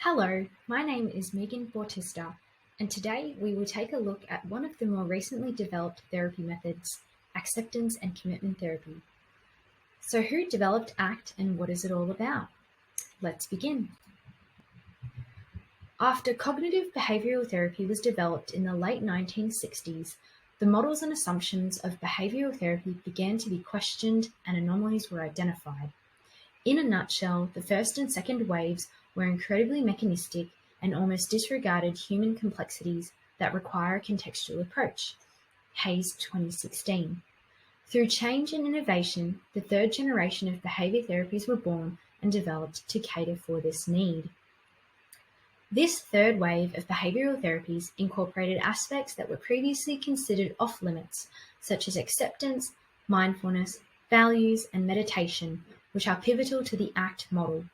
Hello, my name is Bautista, and today we will take a look at one of the more recently developed therapy methods, acceptance and commitment therapy. So who developed ACT and what is it all about? Let's begin. After cognitive behavioral therapy was developed in the late 1960s, the models and assumptions of behavioral therapy began to be questioned and anomalies were identified. In a nutshell, the first and second waves were incredibly mechanistic and almost disregarded human complexities that require a contextual approach. Hayes 2016. Through change and innovation, the third generation of behavior therapies were born and developed to cater for this need. This third wave of behavioral therapies incorporated aspects that were previously considered off-limits, such as acceptance, mindfulness, values, and meditation, which are pivotal to the ACT model.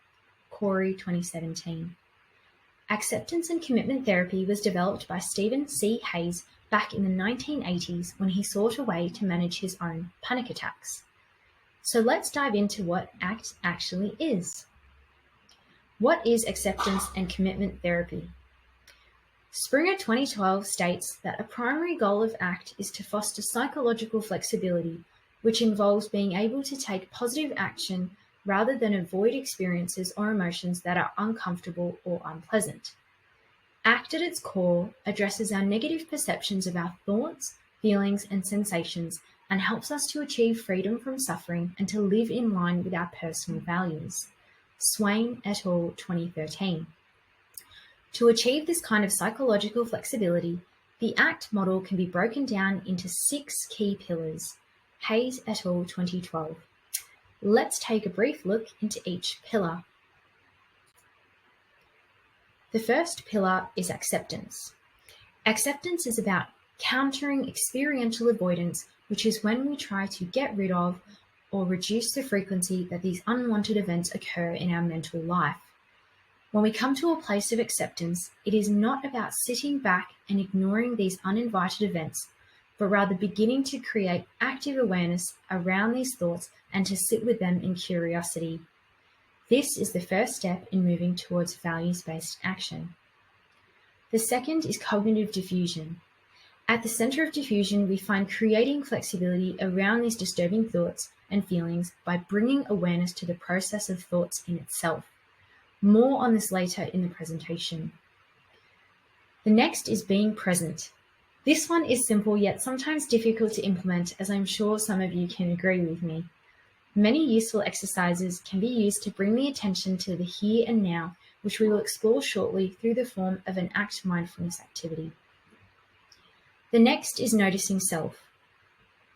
Corey 2017. Acceptance and commitment therapy was developed by Stephen C. Hayes back in the 1980s when he sought a way to manage his own panic attacks. So let's dive into what ACT actually is. What is acceptance and commitment therapy? Springer 2012 states that a primary goal of ACT is to foster psychological flexibility, which involves being able to take positive action rather than avoid experiences or emotions that are uncomfortable or unpleasant. ACT at its core addresses our negative perceptions of our thoughts, feelings, and sensations and helps us to achieve freedom from suffering and to live in line with our personal values. Swain et al. 2013. To achieve this kind of psychological flexibility, the ACT model can be broken down into 6 key pillars. Hayes et al. 2012. Let's take a brief look into each pillar. The first pillar is acceptance. Acceptance is about countering experiential avoidance, which is when we try to get rid of or reduce the frequency that these unwanted events occur in our mental life. When we come to a place of acceptance, it is not about sitting back and ignoring these uninvited events, but rather beginning to create active awareness around these thoughts and to sit with them in curiosity. This is the first step in moving towards values-based action. The second is cognitive diffusion. At the center of diffusion, we find creating flexibility around these disturbing thoughts and feelings by bringing awareness to the process of thoughts in itself. More on this later in the presentation. The next is being present. This one is simple yet sometimes difficult to implement, as I'm sure some of you can agree with me. Many useful exercises can be used to bring the attention to the here and now, which we will explore shortly through the form of an ACT mindfulness activity. The next is noticing self.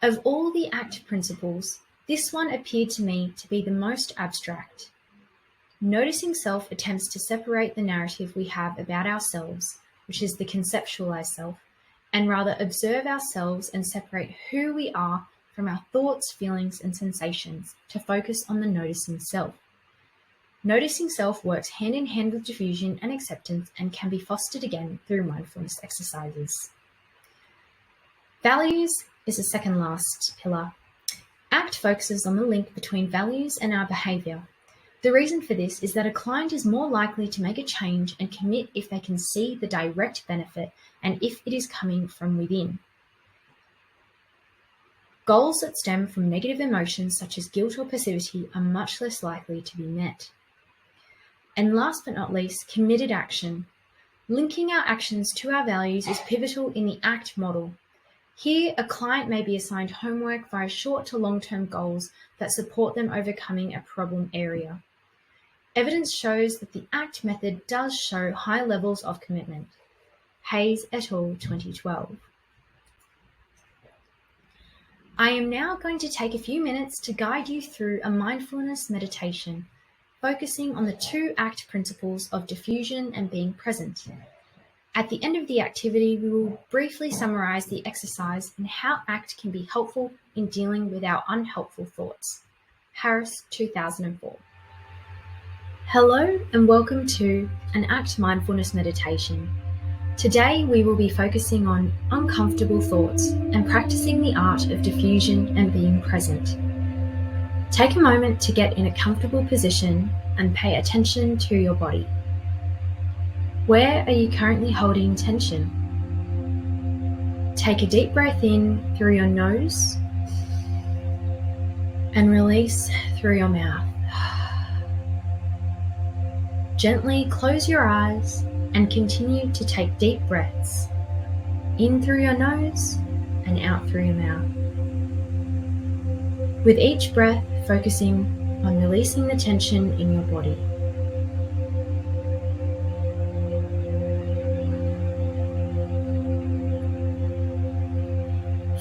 Of all the ACT principles, this one appeared to me to be the most abstract. Noticing self attempts to separate the narrative we have about ourselves, which is the conceptualized self, and rather observe ourselves and separate who we are from our thoughts, feelings, and sensations to focus on the noticing self. Noticing self works hand in hand with diffusion and acceptance and can be fostered again through mindfulness exercises. Values is the second last pillar. ACT focuses on the link between values and our behavior. The reason for this is that a client is more likely to make a change and commit if they can see the direct benefit and if it is coming from within. Goals that stem from negative emotions such as guilt or passivity are much less likely to be met. And last but not least, committed action. Linking our actions to our values is pivotal in the ACT model. Here, a client may be assigned homework via short to long-term goals that support them overcoming a problem area. Evidence shows that the ACT method does show high levels of commitment. Hayes et al. 2012. I am now going to take a few minutes to guide you through a mindfulness meditation, focusing on the 2 ACT principles of diffusion and being present. At the end of the activity, we will briefly summarize the exercise and how ACT can be helpful in dealing with our unhelpful thoughts. Harris, 2004. Hello and welcome to an ACT mindfulness meditation. Today we will be focusing on uncomfortable thoughts and practicing the art of diffusion and being present. Take a moment to get in a comfortable position and pay attention to your body. Where are you currently holding tension? Take a deep breath in through your nose and release through your mouth. Gently close your eyes and continue to take deep breaths in through your nose and out through your mouth. With each breath, focusing on releasing the tension in your body.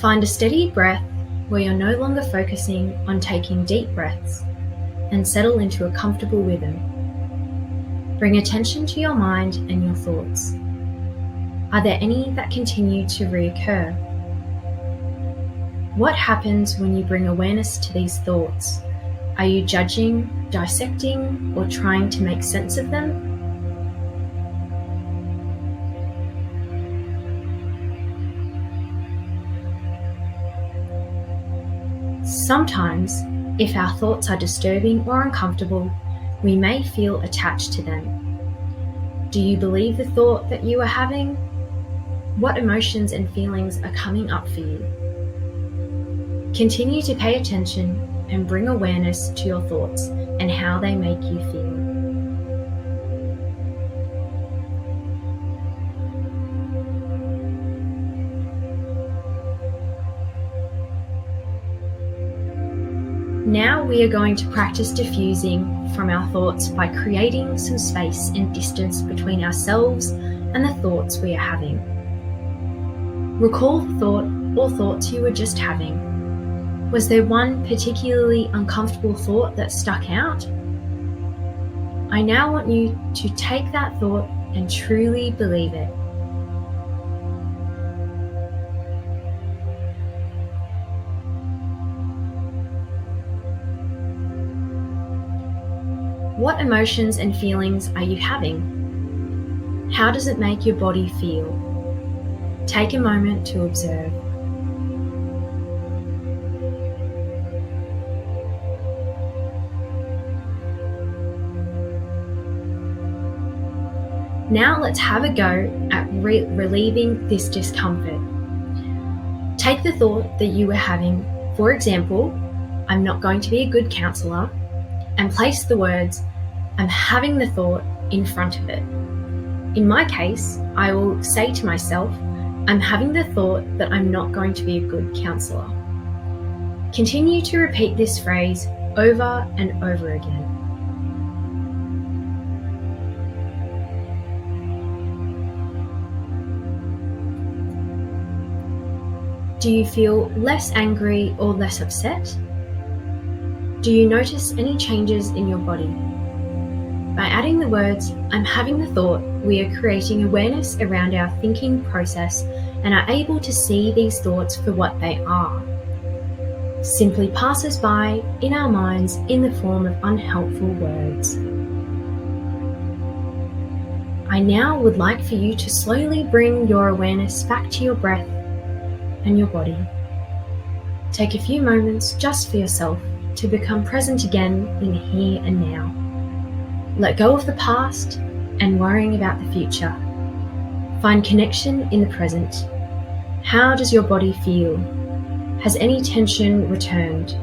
Find a steady breath where you're no longer focusing on taking deep breaths and settle into a comfortable rhythm. Bring attention to your mind and your thoughts. Are there any that continue to reoccur? What happens when you bring awareness to these thoughts? Are you judging, dissecting, or trying to make sense of them? Sometimes, if our thoughts are disturbing or uncomfortable, we may feel attached to them. Do you believe the thought that you are having? What emotions and feelings are coming up for you? Continue to pay attention and bring awareness to your thoughts and how they make you feel. Now we are going to practice diffusing from our thoughts by creating some space and distance between ourselves and the thoughts we are having. Recall the thought or thoughts you were just having. Was there one particularly uncomfortable thought that stuck out? I now want you to take that thought and truly believe it. What emotions and feelings are you having? How does it make your body feel? Take a moment to observe. Now let's have a go at relieving this discomfort. Take the thought that you were having, for example, I'm not going to be a good counsellor, and place the words, I'm having the thought in front of it. In my case, I will say to myself, I'm having the thought that I'm not going to be a good counsellor. Continue to repeat this phrase over and over again. Do you feel less angry or less upset? Do you notice any changes in your body? By adding the words, I'm having the thought, we are creating awareness around our thinking process and are able to see these thoughts for what they are. Simply passes by in our minds in the form of unhelpful words. I now would like for you to slowly bring your awareness back to your breath and your body. Take a few moments just for yourself to become present again in the here and now. Let go of the past and worrying about the future. Find connection in the present. How does your body feel? Has any tension returned?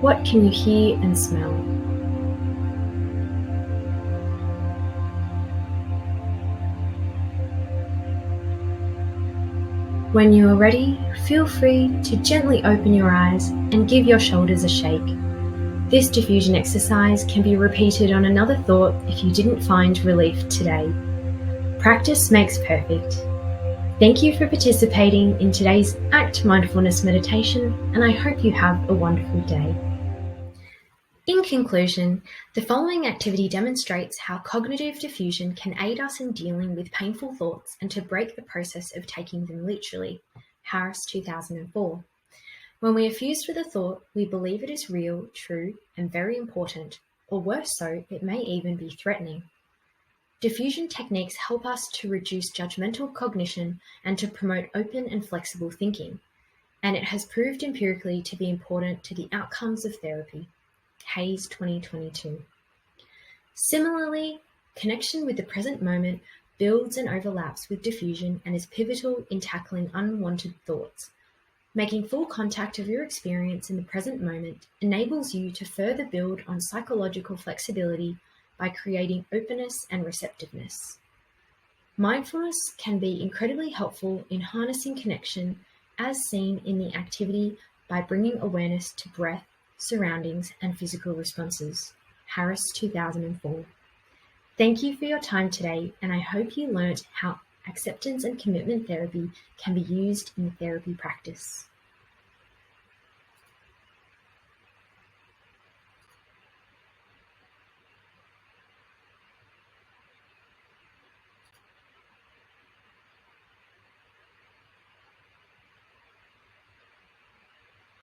What can you hear and smell? When you are ready, feel free to gently open your eyes and give your shoulders a shake. This diffusion exercise can be repeated on another thought if you didn't find relief today. Practice makes perfect. Thank you for participating in today's ACT Mindfulness meditation, and I hope you have a wonderful day. In conclusion, the following activity demonstrates how cognitive diffusion can aid us in dealing with painful thoughts and to break the process of taking them literally. Harris, 2004. When we are fused with a thought, we believe it is real, true, and very important, or worse so, it may even be threatening. Diffusion techniques help us to reduce judgmental cognition and to promote open and flexible thinking, and it has proved empirically to be important to the outcomes of therapy. Hayes, 2022. Similarly, connection with the present moment builds and overlaps with diffusion and is pivotal in tackling unwanted thoughts. Making full contact of your experience in the present moment enables you to further build on psychological flexibility by creating openness and receptiveness. Mindfulness can be incredibly helpful in harnessing connection, as seen in the activity by bringing awareness to breath, surroundings, and physical responses. Harris, 2004. Thank you for your time today, and I hope you learnt how acceptance and commitment therapy can be used in therapy practice.